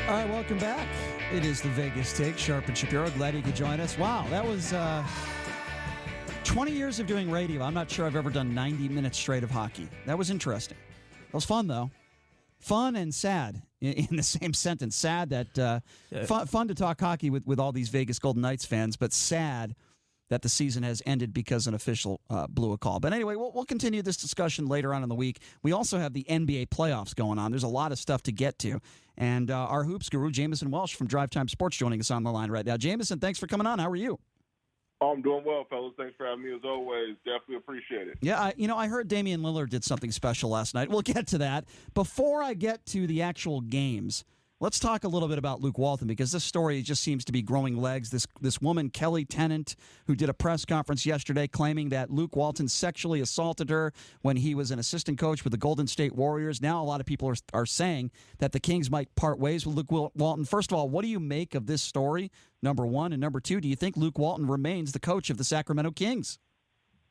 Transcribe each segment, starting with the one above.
All right, welcome back. It is the Vegas Take, Sharp and Shapiro. Glad you could join us. Wow, that was 20 years of doing radio. I'm not sure I've ever done 90 minutes straight of hockey. That was interesting. That was fun, though. Fun and sad in the same sentence. Sad that fun to talk hockey with all these Vegas Golden Knights fans, but sad that the season has ended because an official blew a call. But anyway, we'll continue this discussion later on in the week. We also have the NBA playoffs going on. There's a lot of stuff to get to. And our hoops guru, Jamison Welsh from Drive Time Sports, joining us on the line right now. Jamison, thanks for coming on. How are you? Oh, I'm doing well, fellas. Thanks for having me as always. Definitely appreciate it. Yeah, I heard Damian Lillard did something special last night. We'll get to that. Before I get to the actual games, let's talk a little bit about Luke Walton, because this story just seems to be growing legs. This woman, Kelly Tennant, who did a press conference yesterday claiming that Luke Walton sexually assaulted her when he was an assistant coach with the Golden State Warriors. Now a lot of people are saying that the Kings might part ways with Luke Walton. First of all, what do you make of this story, number one? And number two, do you think Luke Walton remains the coach of the Sacramento Kings?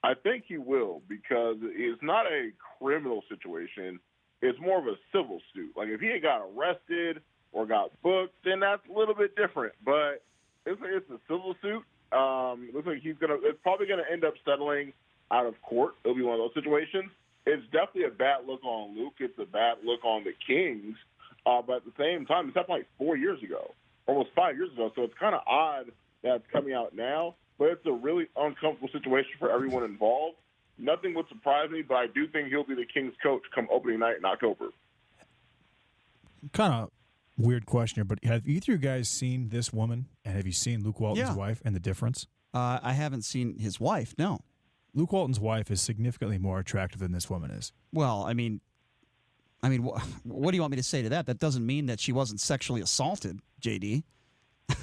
I think he will, because it's not a criminal situation. It's more of a civil suit. Like, if he had got arrested or got booked, then that's a little bit different. But it's a civil suit. It looks like it's probably gonna end up settling out of court. It'll be one of those situations. It's definitely a bad look on Luke. It's a bad look on the Kings. But at the same time, it's happened like 4 years ago, almost 5 years ago. So it's kind of odd that it's coming out now. But it's a really uncomfortable situation for everyone involved. Nothing would surprise me, but I do think he'll be the Kings coach come opening night in October. Kind of weird question here, but have either of you guys seen this woman, and have you seen Luke Walton's wife and the difference? I haven't seen his wife, no. Luke Walton's wife is significantly more attractive than this woman is. Well, I mean, what do you want me to say to that? That doesn't mean that she wasn't sexually assaulted, JD.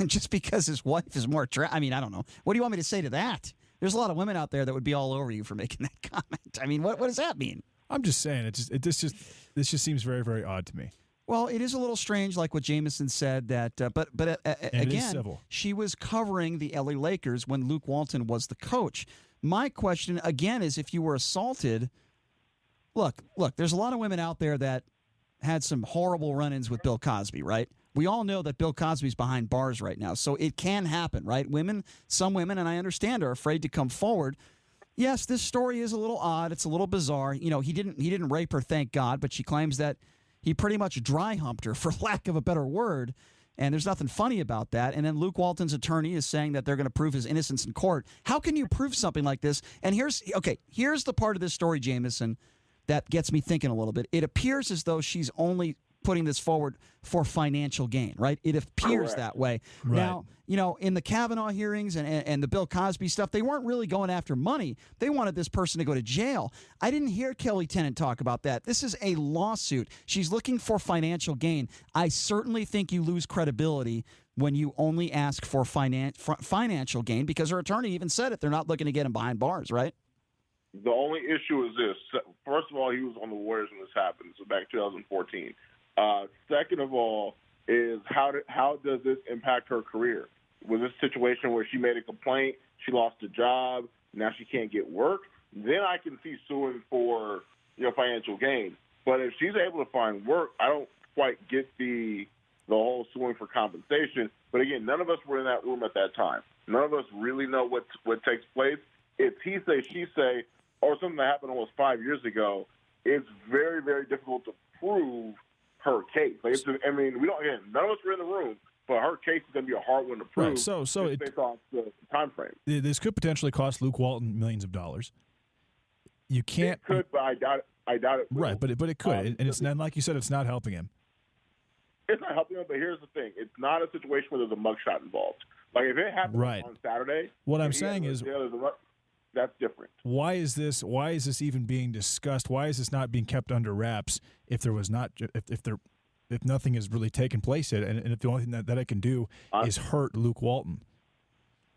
Just because his wife is more attractive. I mean, I don't know. What do you want me to say to that? There's a lot of women out there that would be all over you for making that comment. I mean, what does that mean? I'm just saying, this just seems very, very odd to me. Well, it is a little strange, like what Jamison said, that but again, she was covering the LA Lakers when Luke Walton was the coach. My question, again, is if you were assaulted, look, there's a lot of women out there that had some horrible run-ins with Bill Cosby, right? We all know that Bill Cosby's behind bars right now, so it can happen, right? Some women, and I understand, are afraid to come forward. Yes, this story is a little odd. It's a little bizarre. You know, he didn't rape her, thank God, but she claims that he pretty much dry humped her, for lack of a better word, and there's nothing funny about that. And then Luke Walton's attorney is saying that they're going to prove his innocence in court. How can you prove something like this? And here's the part of this story, Jamison, that gets me thinking a little bit. It appears as though she's only putting this forward for financial gain, right? It appears that way. Right. Now, you know, in the Kavanaugh hearings and the Bill Cosby stuff, they weren't really going after money. They wanted this person to go to jail. I didn't hear Kelly Tennant talk about that. This is a lawsuit. She's looking for financial gain. I certainly think you lose credibility when you only ask for financial gain, because her attorney even said it. They're not looking to get him behind bars, right? The only issue is this. First of all, he was on the Warriors when this happened, so back 2014. Second of all, is how does this impact her career? Was this a situation where she made a complaint, she lost a job, now she can't get work? Then I can see suing for financial gain. But if she's able to find work, I don't quite get the whole suing for compensation. But again, none of us were in that room at that time. None of us really know what takes place. It's he say, she say, or something that happened almost 5 years ago. It's very, very difficult to prove her case. Like, none of us were in the room, but her case is going to be a hard one to prove. Right. So based off the time frame. This could potentially cost Luke Walton millions of dollars. You can't. It could, but I doubt it. Will. Right, but it could, and it's not, like you said, it's not helping him. It's not helping him, but here's the thing: it's not a situation where there's a mugshot involved. Like, if it happened on Saturday, what I'm saying is, that's different. Why is this even being discussed? Why is this not being kept under wraps? If nothing has really taken place yet, and if the only thing that it can do is hurt Luke Walton?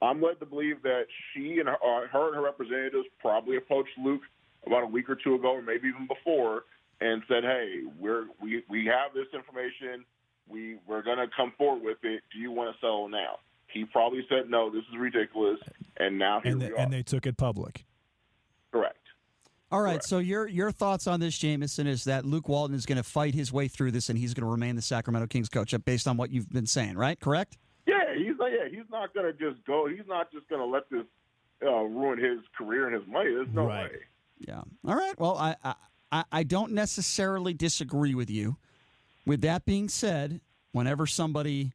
I'm led to believe that she and her representatives probably approached Luke about a week or two ago, or maybe even before, and said, "Hey, we have this information. We're going to come forward with it. Do you want to settle now?" He probably said, "No, this is ridiculous," and now here we are. And they took it public. Correct. All right, Correct. so your thoughts on this, Jameson, is that Luke Walton is going to fight his way through this, and he's going to remain the Sacramento Kings coach, based on what you've been saying, right? Correct? Yeah, he's not going to just go. He's not just going to let this ruin his career and his money. There's no way. Yeah. All right. Well, I don't necessarily disagree with you. With that being said, whenever somebody,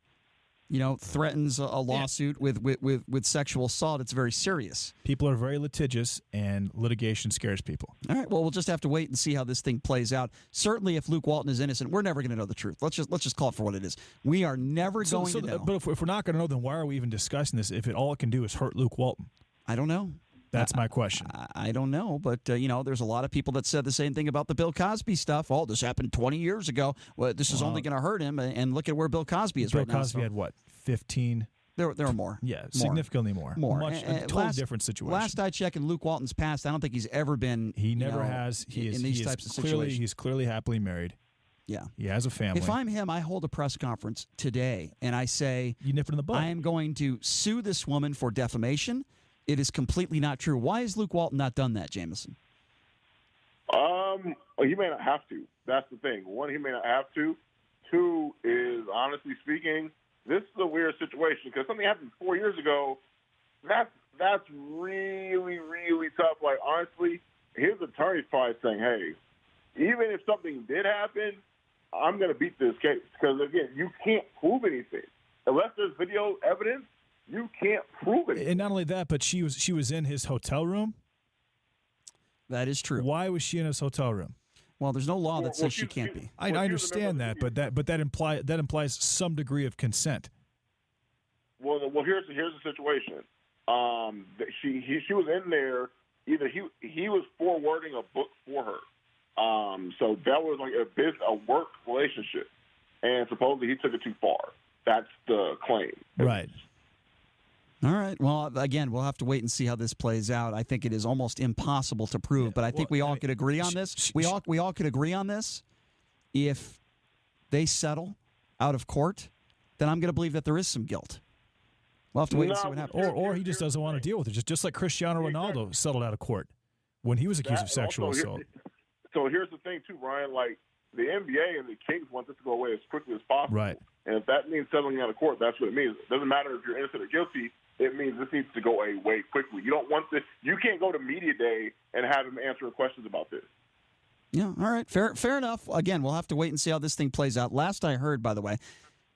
threatens a lawsuit with sexual assault, it's very serious. People are very litigious, and litigation scares people. All right. Well, we'll just have to wait and see how this thing plays out. Certainly, if Luke Walton is innocent, we're never going to know the truth. Let's just call it for what it is. We are never going to know. But if we're not going to know, then why are we even discussing this? If all it can do is hurt Luke Walton, I don't know. That's my question. I don't know, but there's a lot of people that said the same thing about the Bill Cosby stuff. Oh, this happened 20 years ago. Well, this is only going to hurt him. And look at where Bill Cosby is right now. Bill Cosby had what, 15? There are more. Yeah, significantly more. A totally different situation. Last I checked, in Luke Walton's past, I don't think he's ever been. He never has. In these types of situations. He's clearly happily married. Yeah. He has a family. If I'm him, I hold a press conference today and I say, you nip it in the bud. I am going to sue this woman for defamation. It is completely not true. Why has Luke Walton not done that, Jameson? He may not have to. That's the thing. One, he may not have to. Two is, honestly speaking, this is a weird situation because something happened 4 years ago. That's really, really tough. Like, honestly, his attorney's probably saying, hey, even if something did happen, I'm going to beat this case. Because, again, you can't prove anything. Unless there's video evidence, you can't prove it. And not only that, but she was in his hotel room. That is true. Why was she in his hotel room? Well, there's no law that says she can't be. I understand that, but that implies some degree of consent. Well, here's the situation. She was in there. Either he was forwarding a book for her. So that was like a work relationship, and supposedly he took it too far. That's the claim. Right. All right. Well, again, we'll have to wait and see how this plays out. I think it is almost impossible to prove, but I think we all could agree on this. We all could agree on this. If they settle out of court, then I'm going to believe that there is some guilt. We'll have to wait and see what happens. Or he just doesn't want to deal with it, just like Cristiano Ronaldo settled out of court when he was accused of sexual assault. So here's the thing, too, Ryan. Like, the NBA and the Kings want this to go away as quickly as possible. Right. And if that means settling out of court, that's what it means. It doesn't matter if you're innocent or guilty. It means this needs to go away quickly. You don't want this. You can't go to media day and have him answering questions about this. Yeah, all right. Fair enough. Again, we'll have to wait and see how this thing plays out. Last I heard, by the way,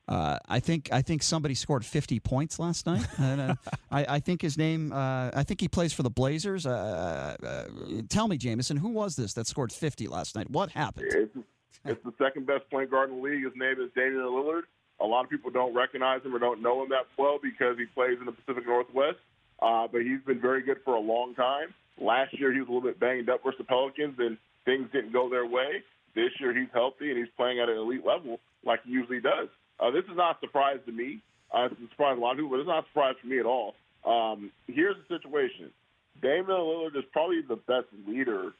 I think somebody scored 50 points last night. I think his name. I think he plays for the Blazers. Tell me, Jameson, who was this that scored 50 last night? What happened? It's the second best point guard in the league. His name is Damian Lillard. A lot of people don't recognize him or don't know him that well because he plays in the Pacific Northwest. But he's been very good for a long time. Last year he was a little bit banged up versus the Pelicans, and things didn't go their way. This year he's healthy, and he's playing at an elite level like he usually does. This is not a surprise to me. It's a surprise to a lot of people, but it's not a surprise for me at all. Here's the situation. Damian Lillard is probably the best leader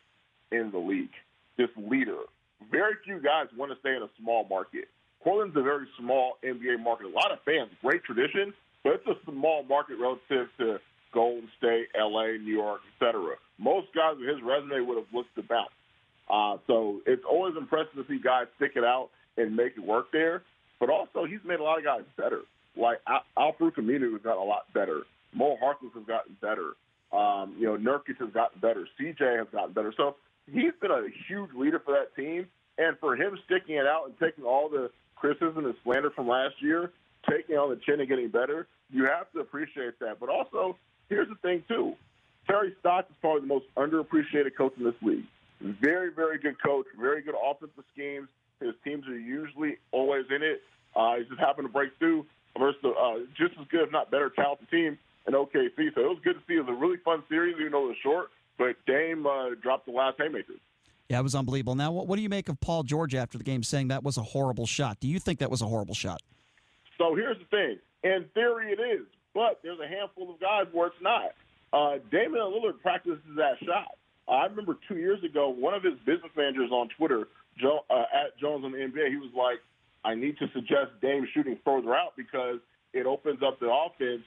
in the league. Just leader. Very few guys want to stay in a small market. Portland's a very small NBA market. A lot of fans, great tradition, but it's a small market relative to Golden State, LA, New York, etc. Most guys with his resume would have looked to bounce. So it's always impressive to see guys stick it out and make it work there. But also, he's made a lot of guys better. Like Al-Farouq Aminu has gotten a lot better. Mo Harkless has gotten better. Nurkic has gotten better. CJ has gotten better. So he's been a huge leader for that team. And for him sticking it out and taking all the criticism and slander from last year, taking on the chin and getting better, you have to appreciate that. But also, here's the thing, too. Terry Stotts is probably the most underappreciated coach in this league. Very, very good coach, very good offensive schemes. His teams are usually always in it. He's just happened to break through versus just as good, if not better, talented team in OKC. So it was good to see. It was a really fun series, even though it was short. But Dame dropped the last haymakers. Yeah, it was unbelievable. Now, what do you make of Paul George after the game saying that was a horrible shot? Do you think that was a horrible shot? So here's the thing. In theory, it is. But there's a handful of guys where it's not. Damian Lillard practices that shot. I remember 2 years ago, one of his business managers on Twitter, at Jones on the NBA, he was like, I need to suggest Dame shooting further out because it opens up the offense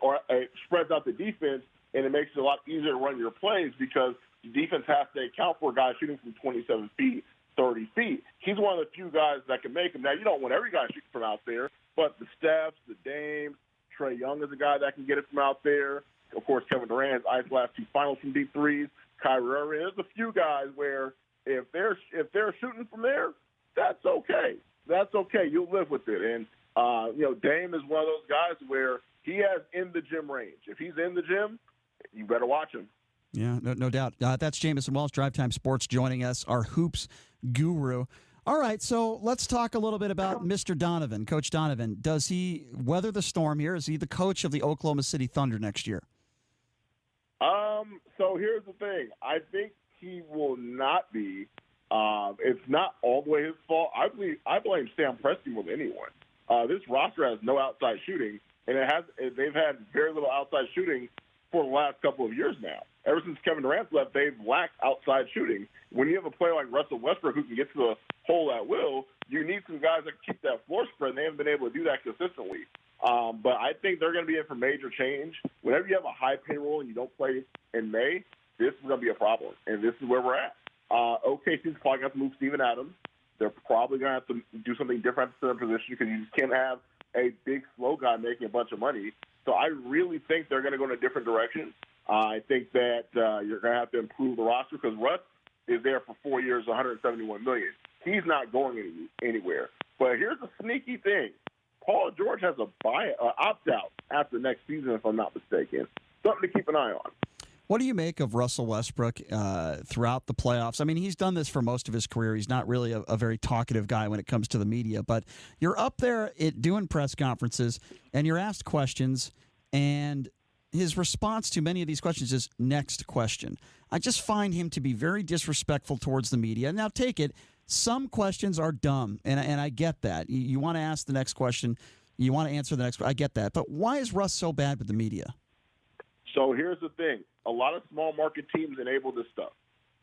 or it spreads out the defense and it makes it a lot easier to run your plays because the defense has to account for guys shooting from 27 feet, 30 feet. He's one of the few guys that can make them. Now, you don't want every guy shooting from out there, but the Stephs, the Dames, Trae Young is a guy that can get it from out there. Of course, Kevin Durant's ice last 2 finals from deep threes. Kyrie Irving. There's a few guys where if they're shooting from there, that's okay. That's okay. You'll live with it. And Dame is one of those guys where he has in the gym range. If he's in the gym, you better watch him. Yeah, no doubt. That's Jamison Wells, Drive Time Sports, joining us, our hoops guru. All right, so let's talk a little bit about Mr. Donovan, Coach Donovan. Does he weather the storm here? Is he the coach of the Oklahoma City Thunder next year? So here's the thing. I think he will not be. It's not all the way his fault. I blame Sam Presti more than anyone. This roster has no outside shooting, and they've had very little outside shooting for the last couple of years now. Ever since Kevin Durant left, they've lacked outside shooting. When you have a player like Russell Westbrook who can get to the hole at will, you need some guys that can keep that floor spread, and they haven't been able to do that consistently. But I think they're going to be in for major change. Whenever you have a high payroll and you don't play in May, this is going to be a problem, and this is where we're at. OKC's probably going to have to move Steven Adams. They're probably going to have to do something different at the center position because you just can't have a big, slow guy making a bunch of money. So I really think they're going to go in a different direction. I think that you're going to have to improve the roster because Russ is there for 4 years, $171 million. He's not going anywhere. But here's a sneaky thing. Paul George has a opt-out after next season, if I'm not mistaken. Something to keep an eye on. What do you make of Russell Westbrook throughout the playoffs? I mean, he's done this for most of his career. He's not really a very talkative guy when it comes to the media, but you're up there doing press conferences, and you're asked questions, and his response to many of these questions is next question. I just find him to be very disrespectful towards the media. Now, take it, some questions are dumb, and I get that. You want to ask the next question. You want to answer the next question. I get that. But why is Russ so bad with the media? So here's the thing. A lot of small market teams enable this stuff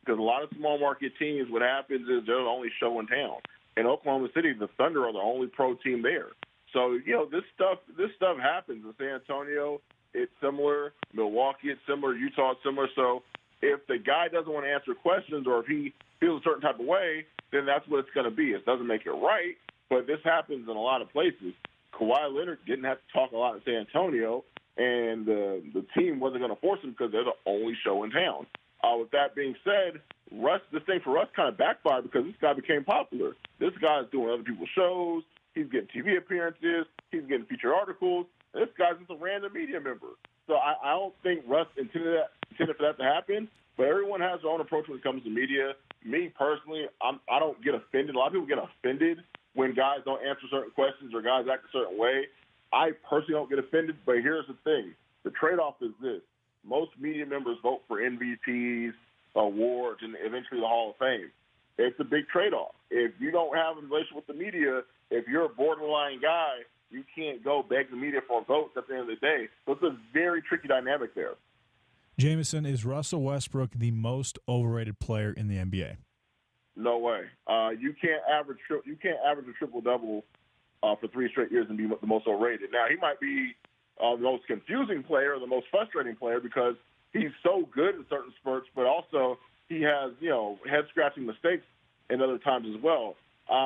because a lot of small market teams, what happens is they're the only show in town. In Oklahoma City, the Thunder are the only pro team there. So, this stuff happens. In San Antonio, it's similar. Milwaukee, it's similar. Utah, it's similar. So if the guy doesn't want to answer questions or if he feels a certain type of way, then that's what it's going to be. It doesn't make it right, but this happens in a lot of places. Kawhi Leonard didn't have to talk a lot in San Antonio, and the team wasn't going to force him because they're the only show in town. With that being said, this thing for Russ kind of backfired because this guy became popular. This guy's doing other people's shows. He's getting TV appearances. He's getting featured articles. This guy's just a random media member. So I don't think Russ intended for that to happen, but everyone has their own approach when it comes to media. Me, personally, I don't get offended. A lot of people get offended when guys don't answer certain questions or guys act a certain way. I personally don't get offended, but here's the thing. The trade-off is this. Most media members vote for MVPs, awards, and eventually the Hall of Fame. It's a big trade-off. If you don't have a relationship with the media, if you're a borderline guy, you can't go beg the media for votes at the end of the day. So it's a very tricky dynamic there. Jamison, is Russell Westbrook the most overrated player in the NBA? No way. You can't average a triple-double for 3 straight years and be the most overrated. Now, he might be the most confusing player, the most frustrating player because he's so good in certain spurts, but also he has, head-scratching mistakes in other times as well.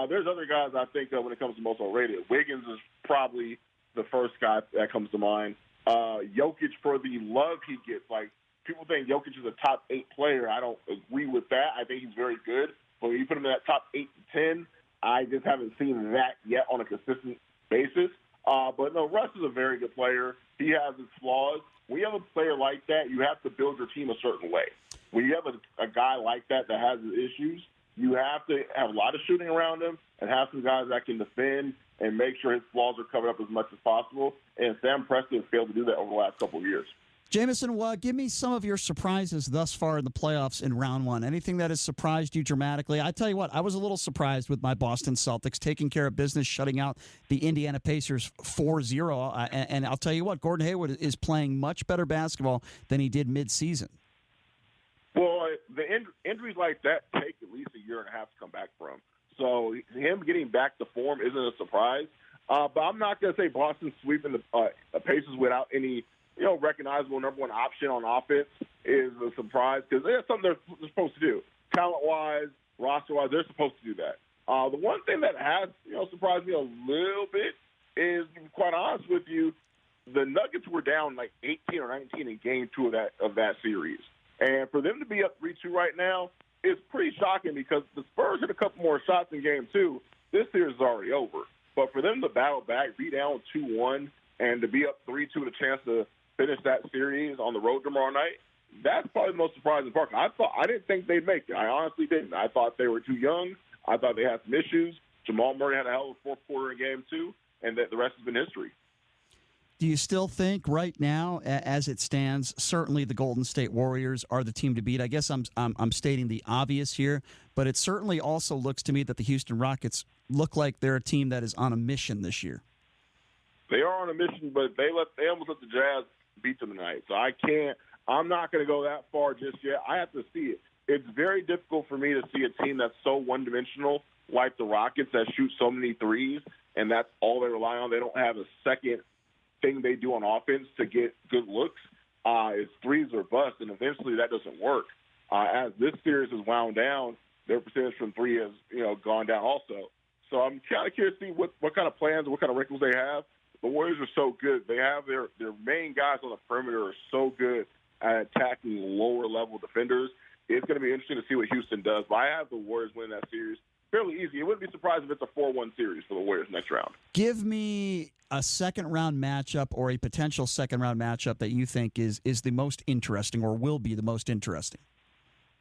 There's other guys I think of when it comes to most overrated. Wiggins is probably the first guy that comes to mind. Jokic, for the love he gets. Like, people think Jokic is a top 8 player. I don't agree with that. I think he's very good. But when you put him in that top 8 to 10, I just haven't seen that yet on a consistent basis. But no, Russ is a very good player. He has his flaws. When you have a player like that, you have to build your team a certain way. When you have a guy like that has his issues, you have to have a lot of shooting around him and have some guys that can defend and make sure his flaws are covered up as much as possible. And Sam Presti has failed to do that over the last couple of years. Jamison, give me some of your surprises thus far in the playoffs in round one. Anything that has surprised you dramatically? I tell you what, I was a little surprised with my Boston Celtics taking care of business, shutting out the Indiana Pacers 4-0. And I'll tell you what, Gordon Hayward is playing much better basketball than he did midseason. Well, the injuries like that take at least a year and a half to come back from. So him getting back to form isn't a surprise. But I'm not going to say Boston's sweeping the Pacers without any recognizable number one option on offense is a surprise because that's something they're supposed to do. Talent-wise, roster-wise, they're supposed to do that. The one thing that has, surprised me a little bit is, to be quite honest with you, the Nuggets were down like 18 or 19 in game 2 of that series. And for them to be up 3-2 right now is pretty shocking because the Spurs hit a couple more shots in game 2. This series is already over. But for them to battle back, be down 2-1, and to be up 3-2 with a chance to finish that series on the road tomorrow night, that's probably the most surprising part. I didn't think they'd make it. I honestly didn't. I thought they were too young. I thought they had some issues. Jamal Murray had a hell of a fourth quarter in game 2, and that the rest has been history. Do you still think right now, as it stands, certainly the Golden State Warriors are the team to beat? I guess I'm stating the obvious here, but it certainly also looks to me that the Houston Rockets look like they're a team that is on a mission this year. They are on a mission, but they almost let the Jazz beat them tonight. So I'm not going to go that far just yet. I have to see it. It's very difficult for me to see a team that's so one-dimensional like the Rockets that shoot so many threes, and that's all they rely on. They don't have a second thing they do on offense to get good looks. It's threes or bust, and eventually that doesn't work. As this series has wound down, their percentage from three has gone down also. So I'm kind of curious to see what kind of plans and what kind of wrinkles they have. The Warriors are so good. They have their main guys on the perimeter are so good at attacking lower-level defenders. It's going to be interesting to see what Houston does. But I have the Warriors winning that series fairly easy. It wouldn't be surprised if it's a 4-1 series for the Warriors next round. Give me a second-round matchup or a potential second-round matchup that you think is the most interesting or will be the most interesting.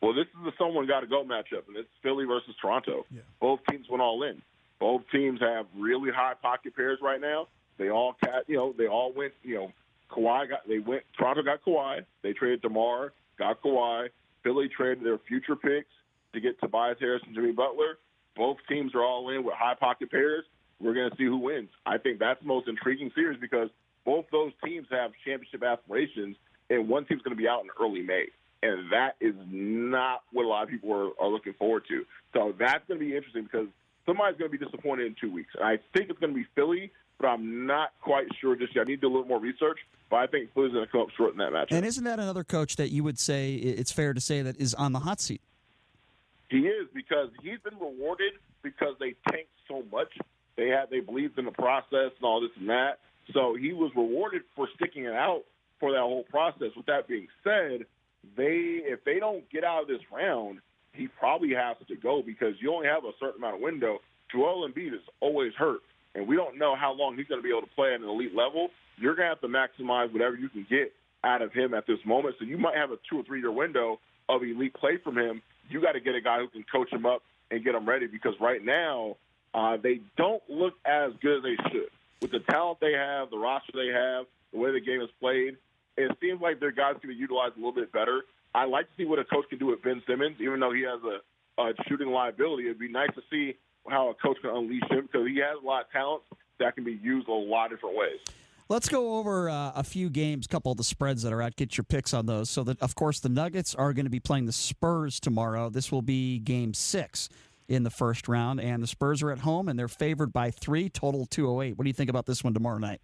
Well, this is a someone-got-to-go matchup, and it's Philly versus Toronto. Yeah. Both teams went all in. Both teams have really high pocket pairs right now. They all went, Toronto got Kawhi. They traded DeMar, got Kawhi. Philly traded their future picks to get Tobias Harris and Jimmy Butler. Both teams are all in with high pocket pairs. We're going to see who wins. I think that's the most intriguing series because both those teams have championship aspirations, and one team's going to be out in early May. And that is not what a lot of people are looking forward to. So that's going to be interesting because somebody's going to be disappointed in 2 weeks. And I think it's going to be Philly, but I'm not quite sure just yet. I need to do a little more research, but I think Philly's going to come up short in that matchup. And isn't that another coach that you would say it's fair to say that is on the hot seat? He is, because he's been rewarded because they tanked so much. They believed in the process and all this and that. So he was rewarded for sticking it out for that whole process. With that being said, if they don't get out of this round, he probably has to go because you only have a certain amount of window. Joel Embiid is always hurt, and we don't know how long he's going to be able to play at an elite level. You're going to have to maximize whatever you can get out of him at this moment. So you might have a 2 or 3 year window of elite play from him. You got to get a guy who can coach him up and get him ready because right now they don't look as good as they should. With the talent they have, the roster they have, the way the game is played, it seems like their guys can be utilized a little bit better. I like to see what a coach can do with Ben Simmons, even though he has a shooting liability. It'd be nice to see how a coach can unleash him because he has a lot of talent that can be used a lot of different ways. Let's go over a few games, a couple of the spreads that are out. Get your picks on those. So, that, of course, the Nuggets are going to be playing the Spurs tomorrow. This will be Game 6 in the first round, and the Spurs are at home, and they're favored by 3, total 208. What do you think about this one tomorrow night?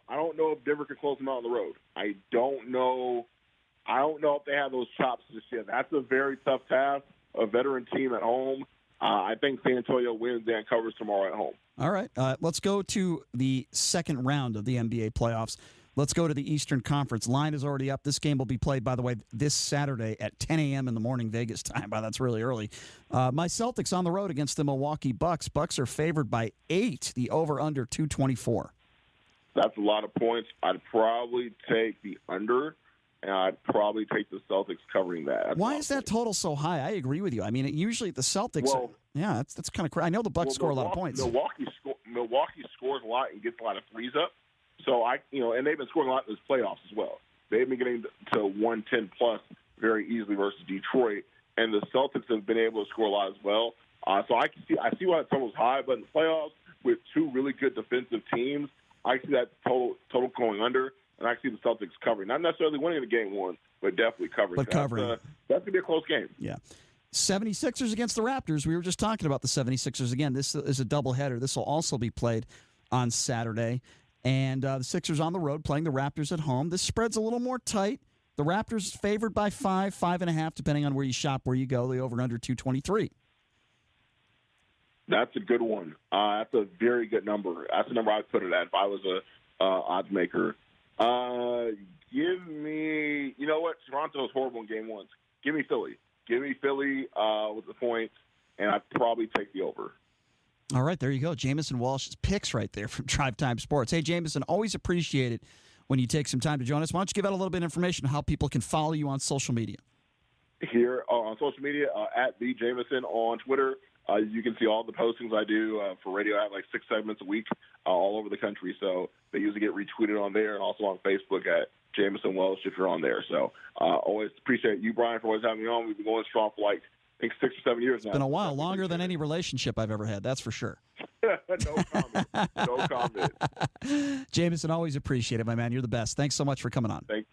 I don't know if Denver can close them out on the road. I don't know if they have those chops just yet. That's a very tough task, a veteran team at home. I think San Antonio wins and covers tomorrow at home. All right. Let's go to the second round of the NBA playoffs. Let's go to the Eastern Conference. Line is already up. This game will be played, by the way, this Saturday at 10 a.m. in the morning Vegas time. Wow, that's really early. My Celtics on the road against the Milwaukee Bucks. Bucks are favored by 8, the over-under 224. That's a lot of points. I'd probably take the under, and I'd probably take the Celtics covering that. Why is that total so high? I agree with you. I mean, usually the Celtics. Well, that's kind of crazy. I know the Bucks score a lot of points. Milwaukee scores a lot and gets a lot of threes up. So and they've been scoring a lot in this playoffs as well. They've been getting to 110 plus very easily versus Detroit, and the Celtics have been able to score a lot as well. So I see why the total's high, but in the playoffs with 2 really good defensive teams, I see that total going under, and I see the Celtics covering. Not necessarily winning the game 1, but definitely covering. But covering. That's going to be a close game. Yeah. 76ers against the Raptors. We were just talking about the 76ers again. This is a doubleheader. This will also be played on Saturday. And the Sixers on the road playing the Raptors at home. This spread's a little more tight. The Raptors favored by 5, 5.5, depending on where you shop, where you go. The over-under 223. That's a good one. That's a very good number. That's the number I'd put it at if I was a odds maker. Give me, you know what? Toronto was horrible in game 1. Give me Philly. Give me Philly with the points, and I'd probably take the over. All right, there you go. Jamison Walsh's picks right there from Drive Time Sports. Hey, Jamison, always appreciate it when you take some time to join us. Why don't you give out a little bit of information on how people can follow you on social media? Here on social media, at the Jamison on Twitter. You can see all the postings I do for radio. I have like 6 segments a week all over the country, so they usually get retweeted on there, and also on Facebook at Jamison Welsh if you're on there. So always appreciate you, Brian, for always having me on. We've been going strong for like, I think 6 or 7 years now. It's been a while, longer than any relationship I've ever had, that's for sure. No comment. No comment. Jamison, always appreciate it, my man. You're the best. Thanks so much for coming on. Thank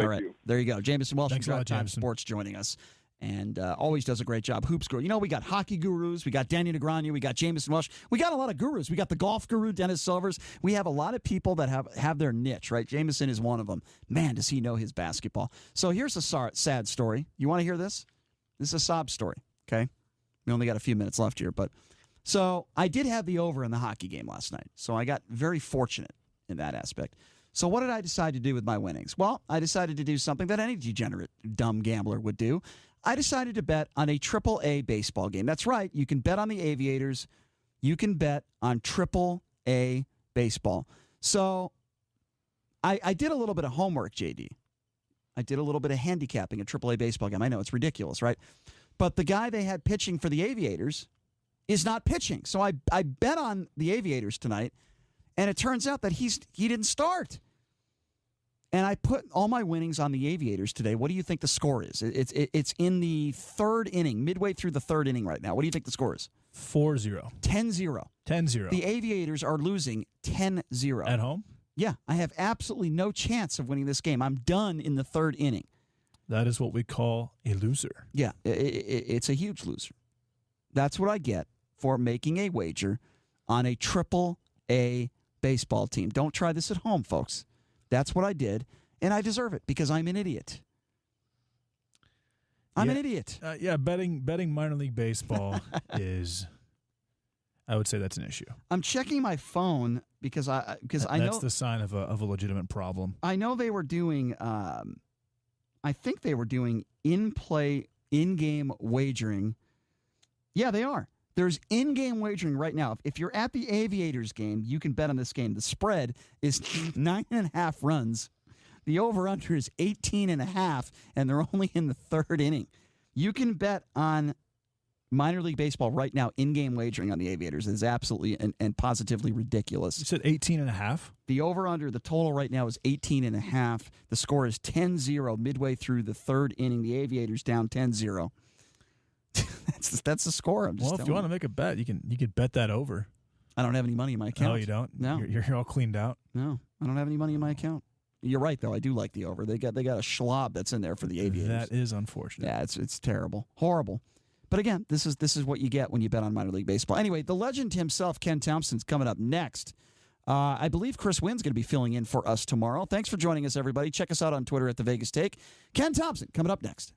all right, you. There you go. Jamison Welsh from Drive Time Jamison. Sports joining us. And always does a great job. Hoops Guru. You know, we got hockey gurus. We got Danny Negreanu. We got Jamison Welsh. We got a lot of gurus. We got the golf guru, Dennis Silvers. We have a lot of people that have their niche, right? Jamison is one of them. Man, does he know his basketball. So here's a sad story. You want to hear this? This is a sob story, okay? We only got a few minutes left here. So I did have the over in the hockey game last night. So I got very fortunate in that aspect. So what did I decide to do with my winnings? Well, I decided to do something that any degenerate, dumb gambler would do. I decided to bet on a AAA baseball game. That's right. You can bet on the Aviators. You can bet on AAA baseball. So I did a little bit of homework, JD. I did a little bit of handicapping a AAA baseball game. I know it's ridiculous, right? But the guy they had pitching for the Aviators is not pitching. So I bet on the Aviators tonight, and it turns out that he didn't start. And I put all my winnings on the Aviators today. What do you think the score is? It's in the 3rd inning, midway through the 3rd inning right now. What do you think the score is? 4-0. 10-0. 10-0. The Aviators are losing 10-0. At home? Yeah, I have absolutely no chance of winning this game. I'm done in the 3rd inning. That is what we call a loser. Yeah, it's a huge loser. That's what I get for making a wager on a AAA baseball team. Don't try this at home, folks. That's what I did, and I deserve it because I'm an idiot. I'm an idiot. Betting minor league baseball is, I would say that's an issue. I'm checking my phone because I know that's the sign of a legitimate problem. I know they were doing. I think they were doing in-game wagering. Yeah, they are. There's in-game wagering right now. If you're at the Aviators game, you can bet on this game. The spread is 9.5 runs. The over-under is 18.5, and they're only in the 3rd inning. You can bet on minor league baseball right now, in-game wagering on the Aviators. It is absolutely and positively ridiculous. You said 18.5? The over-under, the total right now is 18.5. The score is 10-0 midway through the 3rd inning. The Aviators down 10-0. That's the score. If you want to make a bet, you can bet that over. I don't have any money in my account. Oh, you don't? No, you're all cleaned out. No, I don't have any money in my account. You're right, though. I do like the over. They got a schlob that's in there for the Aviators. That is unfortunate. Yeah, it's terrible, horrible. But again, this is what you get when you bet on minor league baseball. Anyway, the legend himself, Ken Thompson's coming up next. I believe Chris Wynn's going to be filling in for us tomorrow. Thanks for joining us, everybody. Check us out on Twitter at The Vegas Take. Ken Thompson coming up next.